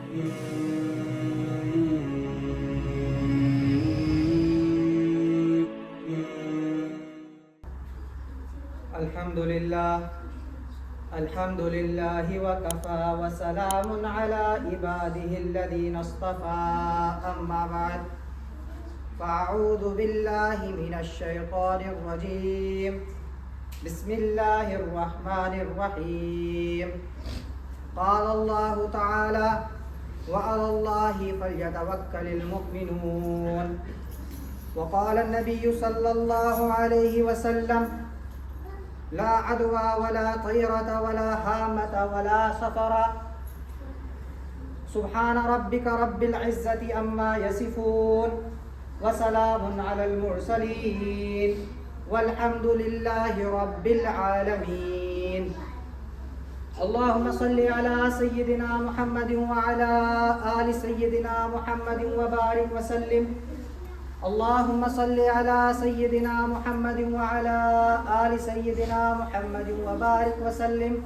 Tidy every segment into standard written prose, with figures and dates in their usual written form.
الحمد لله وكفى وسلام على عباده الذين اصطفى أما بعد فأعوذ بالله من الشيطان الرجيم بسم الله الرحمن الرحيم قال الله تعالى وعلى الله فليتوكل المؤمنون وقال النبي صلى الله عليه وسلم لا عدوى ولا طيرة ولا هامة ولا سفر سبحان ربك رب العزة أما يصفون وسلام على المرسلين والحمد لله رب العالمين اللهم صل على سيدنا محمد وعلى آل سيدنا محمد وبارك وسلم اللهم صل على سيدنا محمد وعلى آل سيدنا محمد وبارك وسلم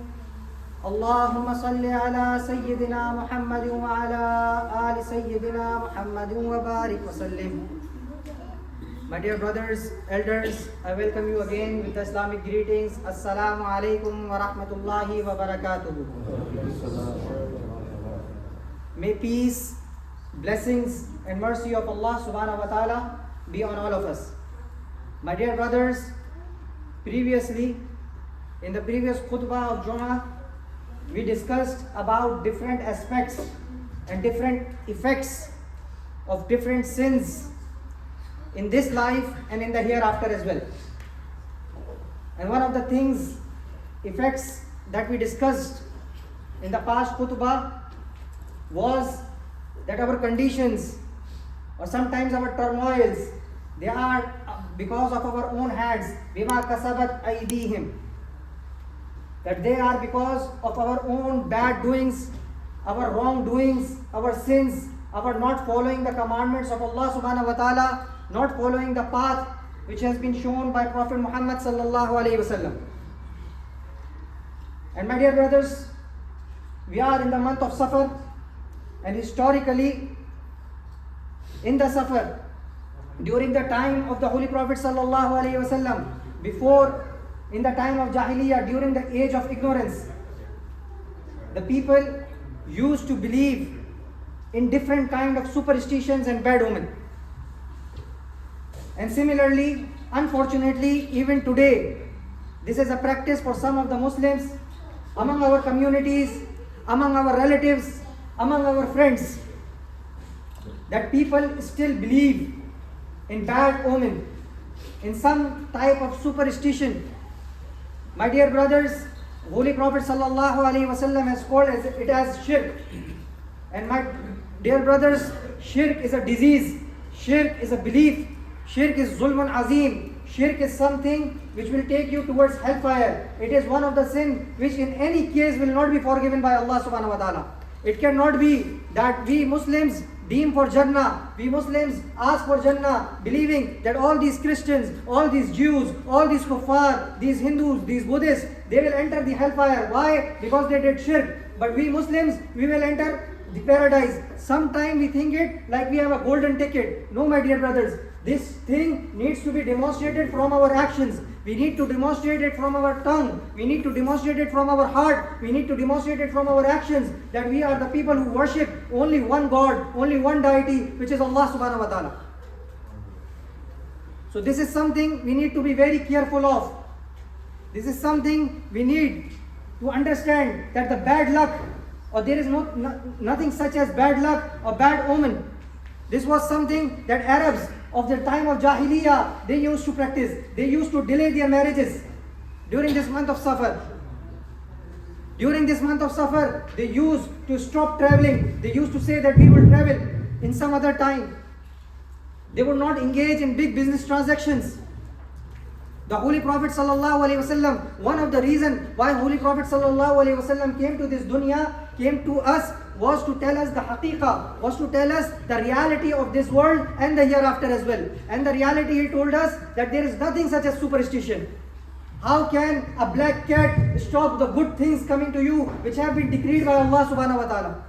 اللهم صل على سيدنا محمد وعلى آل سيدنا محمد وبارك وسلم. My dear brothers, elders, I welcome you again with Islamic greetings. Assalamu alaikum wa rahmatullahi wa barakatuh. May peace, blessings and mercy of Allah subhanahu wa ta'ala be on all of us. My dear brothers, previously, in the previous khutbah of Jummah, we discussed about different aspects and different effects of different sins in this life and in the hereafter as well. And one of the things, effects that we discussed in the past khutbah was that our conditions or sometimes our turmoils, they are because of our own hands, bima kasabat aydihim, that they are because of our own bad doings, our wrongdoings, our sins, our not following the commandments of Allah subhanahu wa ta'ala, not following the path which has been shown by Prophet Muhammad sallallahu alaihi wasallam. And my dear brothers, we are in the month of Safar, and historically in the Safar, during the time of the Holy Prophet sallallahu alaihi wasallam, before, in the time of Jahiliyyah, during the age of ignorance, the people used to believe in different kind of superstitions and bad omen. And similarly, unfortunately, even today, this is a practice for some of the Muslims, among our communities, among our relatives, among our friends, that people still believe in bad omen, in some type of superstition. My dear brothers, Holy Prophet sallallahu alaihi wasallam has called it as shirk. And my dear brothers, shirk is a disease, shirk is a belief, shirk is zulmun azim, shirk is something which will take you towards hellfire. It is one of the sins which in any case will not be forgiven by Allah subhanahu wa ta'ala. It cannot be that we Muslims deem for Jannah, we Muslims ask for Jannah, believing that all these Christians, all these Jews, all these kuffar, these Hindus, these Buddhists, they will enter the hellfire. Why? Because they did shirk. But we Muslims, we will enter the paradise. Sometimes we think it like we have a golden ticket. No, my dear brothers, this thing needs to be demonstrated from our actions. We need to demonstrate it from our tongue. We need to demonstrate it from our heart. We need to demonstrate it from our actions, that we are the people who worship only one God, only one deity, which is Allah subhanahu wa ta'ala. So this is something we need to be very careful of. This is something we need to understand, that the bad luck, or there is nothing such as bad luck or bad omen. This was something that Arabs of the time of Jahiliyyah, they used to practice. They used to delay their marriages during this month of Safar. During this month of Safar, they used to stop traveling. They used to say that we will travel in some other time. They would not engage in big business transactions. The Holy Prophet sallallahu alaihi wasallam, one of the reasons why Holy Prophet sallallahu alaihi wasallam came to this dunya, came to us, was to tell us the haqiqah, was to tell us the reality of this world and the hereafter as well. And the reality, he told us that there is nothing such as superstition. How can a black cat stop the good things coming to you which have been decreed by Allah subhanahu wa ta'ala?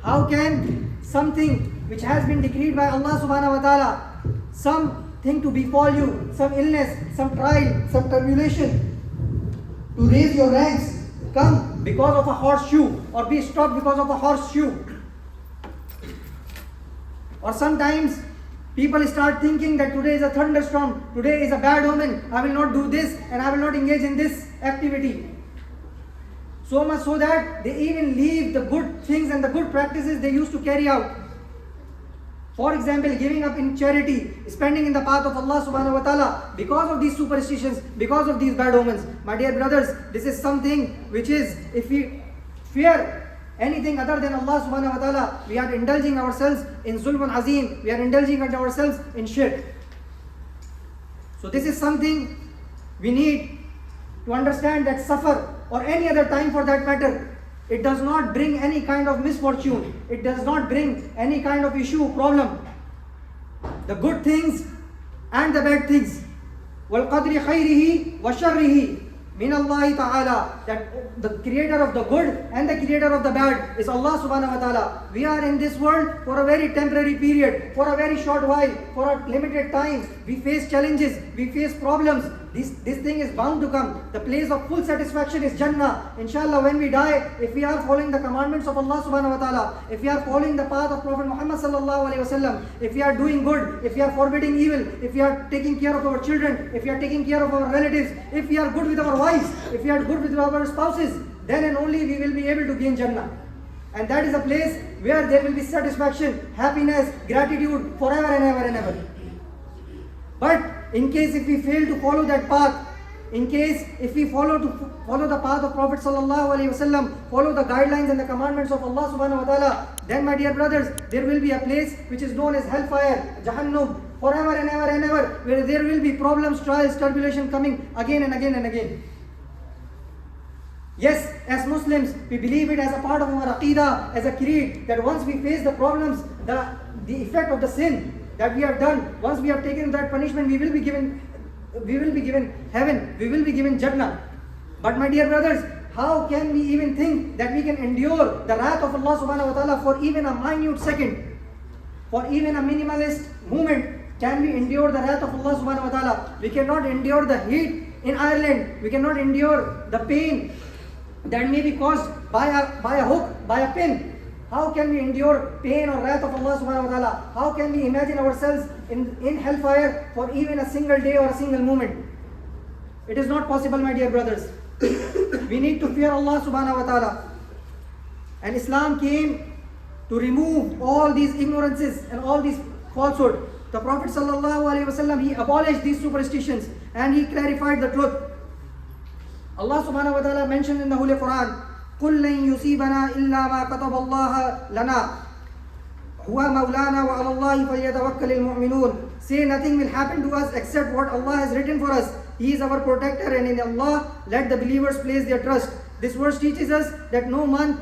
How can something which has been decreed by Allah subhanahu wa ta'ala, something to befall you, some illness, some trial, some tribulation, to raise your ranks, come because of a horseshoe, or be stopped because of a horseshoe? Or sometimes people start thinking that today is a thunderstorm, today is a bad omen, I will not do this and I will not engage in this activity. So much so that they even leave the good things and the good practices they used to carry out. For example, giving up in charity, spending in the path of Allah subhanahu wa ta'ala, because of these superstitions, because of these bad omens. My dear brothers, this is something which is, if we fear anything other than Allah subhanahu wa ta'ala, we are indulging ourselves in zulm azim, we are indulging ourselves in shirk. So this is something we need to understand, that safar, or any other time for that matter, it does not bring any kind of misfortune. It does not bring any kind of issue, problem. The good things and the bad things. وَالْقَدْرِ خَيْرِهِ وَشَرِّهِ min Allah ta'ala, that the creator of the good and the creator of the bad is Allah subhanahu wa ta'ala. We are in this world for a very temporary period, for a very short while, for a limited time. We face challenges, we face problems. This thing is bound to come. The place of full satisfaction is Jannah. Inshallah, when we die, if we are following the commandments of Allah subhanahu wa ta'ala, if we are following the path of Prophet Muhammad sallallahu alayhi wa sallam, if we are doing good, if we are forbidding evil, if we are taking care of our children, if we are taking care of our relatives, if we are good with our wives, if we are good with our spouses, then and only we will be able to gain Jannah. And that is a place where there will be satisfaction, happiness, gratitude forever and ever and ever. But in case if we fail to follow that path, in case if we follow the path of Prophet sallallahu alaihi wasallam, follow the guidelines and the commandments of Allah subhanahu wa ta'ala, then my dear brothers, there will be a place which is known as hellfire, Jahannam, forever and ever and ever, where there will be problems, trials, tribulation coming again and again and again. Yes, as Muslims, we believe it as a part of our aqidah, as a creed, that once we face the problems, the effect of the sin that we have done, once we have taken that punishment, we will be given heaven, we will be given Jannah. But my dear brothers, how can we even think that we can endure the wrath of Allah subhanahu wa ta'ala for even a minute second, for even a minimalist moment? Can we endure the wrath of Allah subhanahu wa ta'ala? We cannot endure the heat in Ireland, we cannot endure the pain that may be caused by a hook, by a pin. How can we endure pain or wrath of Allah subhanahu wa ta'ala? How can we imagine ourselves in hellfire for even a single day or a single moment? It is not possible, my dear brothers. We need to fear Allah subhanahu wa ta'ala. And Islam came to remove all these ignorances and all these falsehood. The Prophet sallallahu alaihi wasallam, he abolished these superstitions and he clarified the truth. Allah subhanahu wa ta'ala mentioned in the Holy Quran, قُلْ لَن يُصِيبَنَا إِلَّا مَا كَتَبَ اللَّهَ لَنَا هُوَ مَوْلَانَا وَعَلَى اللَّهِ فَلْيَتَوَكَّلِ الْمُؤْمِنُونَ. Say, nothing will happen to us except what Allah has written for us. He is our protector, and in Allah let the believers place their trust. This verse teaches us that no month,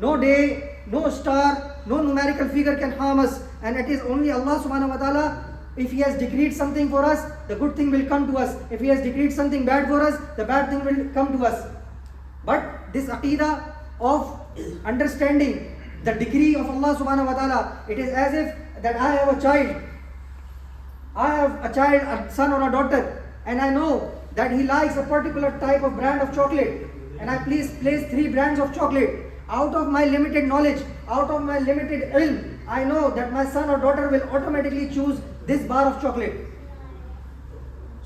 no day, no star, no numerical figure can harm us, and it is only Allah subhanahu wa ta'ala. If He has decreed something for us, the good thing will come to us. If He has decreed something bad for us, the bad thing will come to us. But this aqidah of understanding the decree of Allah subhanahu wa ta'ala, it is as if that I have a child, a son or a daughter, and I know that he likes a particular type of brand of chocolate, and I place 3 brands of chocolate. Out of my limited knowledge, out of my limited ilm, I know that my son or daughter will automatically choose this bar of chocolate.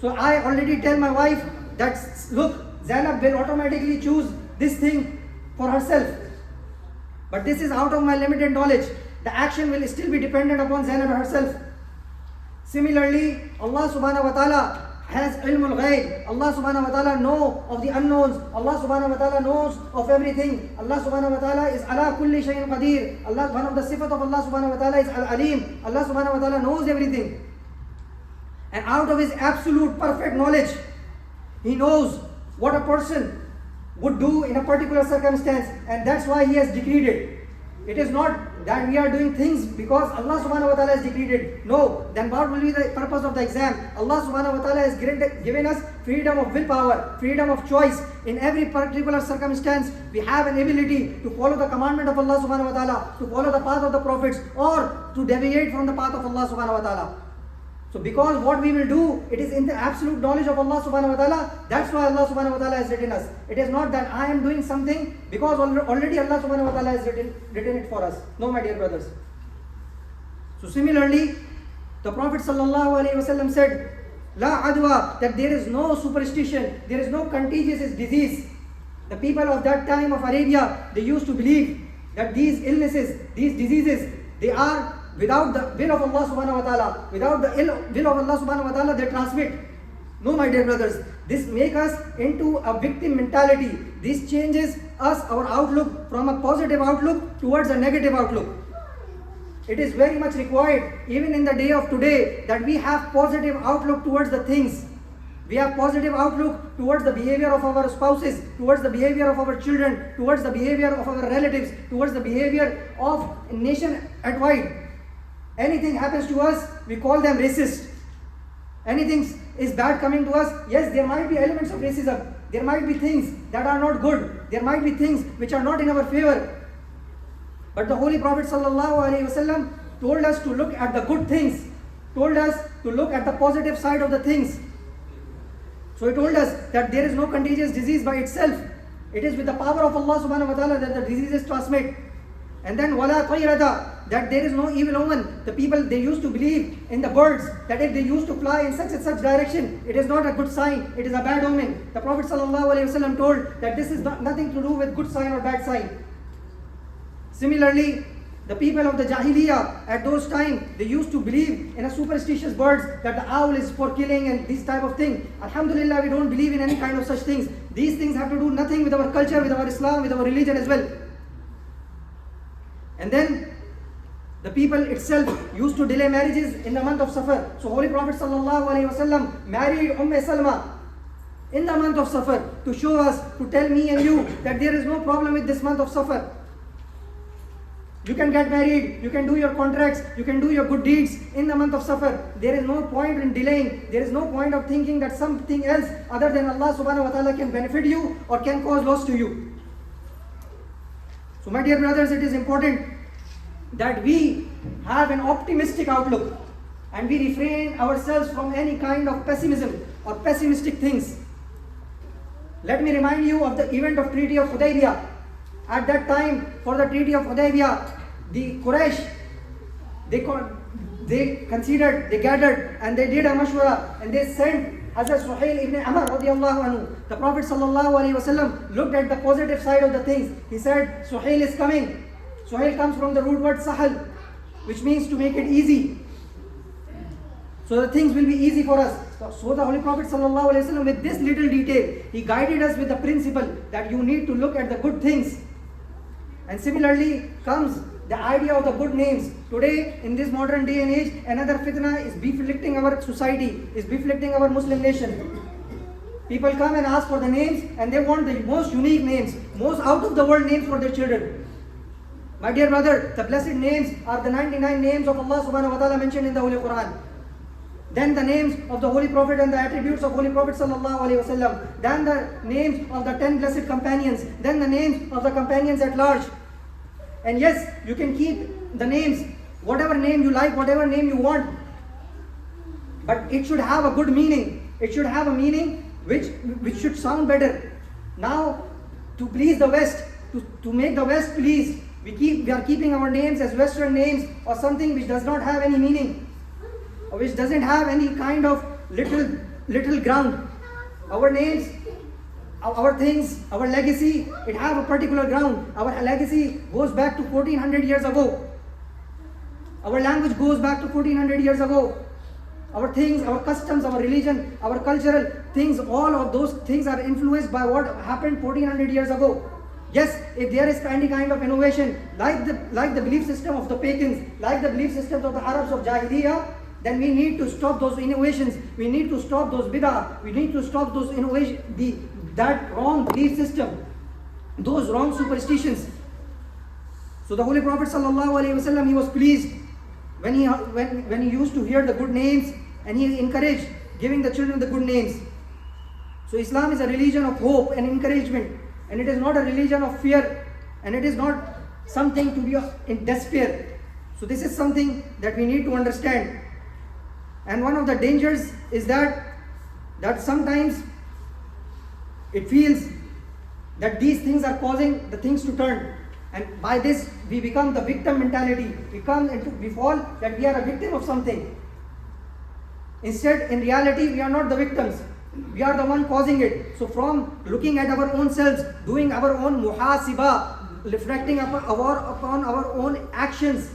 So I already tell my wife that, look, Zainab will automatically choose this thing for herself. But this is out of my limited knowledge. The action will still be dependent upon Zainab herself. Similarly, Allah subhanahu wa ta'ala has ilmul ghaib. Allah subhanahu wa ta'ala knows of the unknowns. Allah subhanahu wa ta'ala knows of everything. Allah subhanahu wa ta'ala is ala kulli shay'in qadir. Allah, one of the sifat of Allah subhanahu wa ta'ala is al-alim. Allah subhanahu wa ta'ala knows everything. And out of His absolute perfect knowledge, He knows what a person would do in a particular circumstance, and that's why He has decreed it. It is not that we are doing things because Allah subhanahu wa ta'ala has decreed it. No, then what will be the purpose of the exam? Allah subhanahu wa ta'ala has given us freedom of willpower, freedom of choice. In every particular circumstance, we have an ability to follow the commandment of Allah subhanahu wa ta'ala, to follow the path of the prophets, or to deviate from the path of Allah subhanahu wa ta'ala. So because what we will do, it is in the absolute knowledge of Allah subhanahu wa ta'ala. That's why Allah subhanahu wa ta'ala has written us. It is not that I am doing something because already Allah subhanahu wa ta'ala has written it for us. No, my dear brothers. So similarly, the Prophet sallallahu alaihi wasallam said, La adwa, that there is no superstition, there is no contagious disease. The people of that time of Arabia, they used to believe that these illnesses, these diseases, they are without the will of Allah subhanahu wa ta'ala, without the will of Allah subhanahu wa ta'ala, they transmit. No, my dear brothers, this makes us into a victim mentality. This changes us, our outlook, from a positive outlook towards a negative outlook. It is very much required, even in the day of today, that we have positive outlook towards the things. We have positive outlook towards the behavior of our spouses, towards the behavior of our children, towards the behavior of our relatives, towards the behavior of nation at wide. Anything happens to us, we call them racist. Anything is bad coming to us, yes, there might be elements of racism. There might be things that are not good. There might be things which are not in our favor. But the Holy Prophet ﷺ told us to look at the good things, told us to look at the positive side of the things. So he told us that there is no contagious disease by itself. It is with the power of Allah subhanahu wa ta'ala that the diseases transmit. And then wala tayrada, that there is no evil omen. The people, they used to believe in the birds, that if they used to fly in such and such direction, it is not a good sign, it is a bad omen. The Prophet ﷺ told that this is nothing to do with good sign or bad sign. Similarly, the people of the Jahiliyyah at those times, they used to believe in a superstitious birds, that the owl is for killing and this type of thing. Alhamdulillah, we don't believe in any kind of such things. These things have to do nothing with our culture, with our Islam, with our religion as well. And then the people itself used to delay marriages in the month of Safar. So Holy Prophet ﷺ married Salma in the month of Safar to show us, to tell me and you that there is no problem with this month of Safar. You can get married, you can do your contracts, you can do your good deeds in the month of Safar. There is no point in delaying. There is no point of thinking that something else other than Allah subhanahu wa ta'ala can benefit you or can cause loss to you. So my dear brothers, it is important that we have an optimistic outlook and we refrain ourselves from any kind of pessimism or pessimistic things. Let me remind you of the event of Treaty of Hudaybiyah. At that time, for the Treaty of Hudaybiyah, the Quraysh, they considered, they gathered and they did a mashwara and they sent Hazrat Suhail ibn Amr radiallahu anhu. The Prophet sallallahu alaihi wasallam looked at the positive side of the things. He said, Suhail is coming. Suhail comes from the root word sahal, which means to make it easy. So the things will be easy for us. So the Holy Prophet sallallahu alaihi wasallam, with this little detail, he guided us with the principle that you need to look at the good things. And similarly comes the idea of the good names. Today, in this modern day and age, another fitna is beflicting our society, is beflicting our Muslim nation. People come and ask for the names and they want the most unique names, most out of the world names for their children. My dear brother, the blessed names are the 99 names of Allah subhanahu wa ta'ala mentioned in the Holy Quran. Then the names of the Holy Prophet and the attributes of Holy Prophet sallallahu alaihi wasallam. Then the names of the 10 blessed companions. Then the names of the companions at large. And yes, you can keep the names, whatever name you like, whatever name you want. But it should have a good meaning. It should have a meaning which should sound better. Now, to please the West, to make the West pleased, we are keeping our names as Western names or something which does not have any meaning, or which doesn't have any kind of little ground. Our names, our things, our legacy, it have a particular ground. Our legacy goes back to 1400 years ago. Our language goes back to 1400 years ago. Our things, our customs, our religion, our cultural things, all of those things are influenced by what happened 1400 years ago. Yes, if there is any kind of innovation, like the belief system of the pagans, like the belief systems of the Arabs of Jahiliyyah, then we need to stop those innovations. We need to stop those bid'ah. We need to stop those innovations, that wrong belief system, those wrong superstitions. So the Holy Prophet ﷺ, he was pleased when he used to hear the good names, and he encouraged giving the children the good names. So Islam is a religion of hope and encouragement, and it is not a religion of fear, and it is not something to be in despair. So this is something that we need to understand. And one of the dangers is that sometimes it feels that these things are causing the things to turn, and by this we become the victim mentality. We fall that we are a victim of something. Instead, in reality, we are not the victims. We are the one causing it. So from looking at our own selves, doing our own muhasiba, reflecting upon our own actions,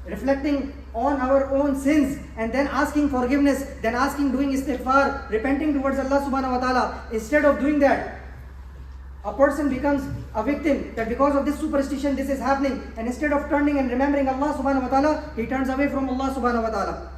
reflecting on our own sins, and then asking forgiveness, then doing istighfar, repenting towards Allah subhanahu wa ta'ala. Instead of doing that, a person becomes a victim, that because of this superstition this is happening, and instead of turning and remembering Allah subhanahu wa ta'ala, he turns away from Allah subhanahu wa ta'ala.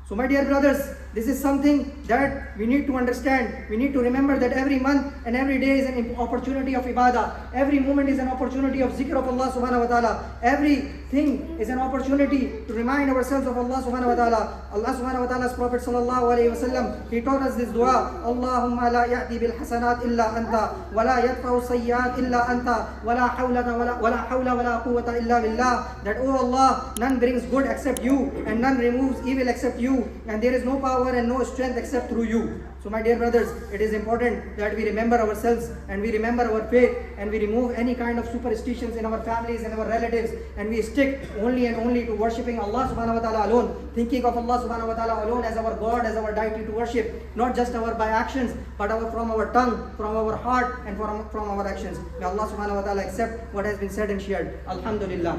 So my dear brothers, this is something that we need to understand. We need to remember that every month and every day is an opportunity of ibadah. Every moment is an opportunity of zikr of Allah subhanahu wa ta'ala. Everything is an opportunity to remind ourselves of Allah subhanahu wa ta'ala. Allah subhanahu wa ta'ala's Prophet sallallahu alayhi wa sallam, he taught us this dua: Allahumma la ya'ti bil hasanat illa anta, wa la yadfa'u sayyi'at illa anta, wa la hawla wa la quwwata illa billah. That, oh Allah, none brings good except you, and none removes evil except you, and there is no power and no strength except through you. So my dear brothers, it is important that we remember ourselves, and we remember our faith, and we remove any kind of superstitions in our families and our relatives, and we stick only and only to worshipping Allah subhanahu wa ta'ala alone, thinking of Allah subhanahu wa ta'ala alone as our God, as our deity to worship, not just by actions, but from our tongue, from our heart, and from our actions. May Allah subhanahu wa ta'ala accept what has been said and shared. Alhamdulillah.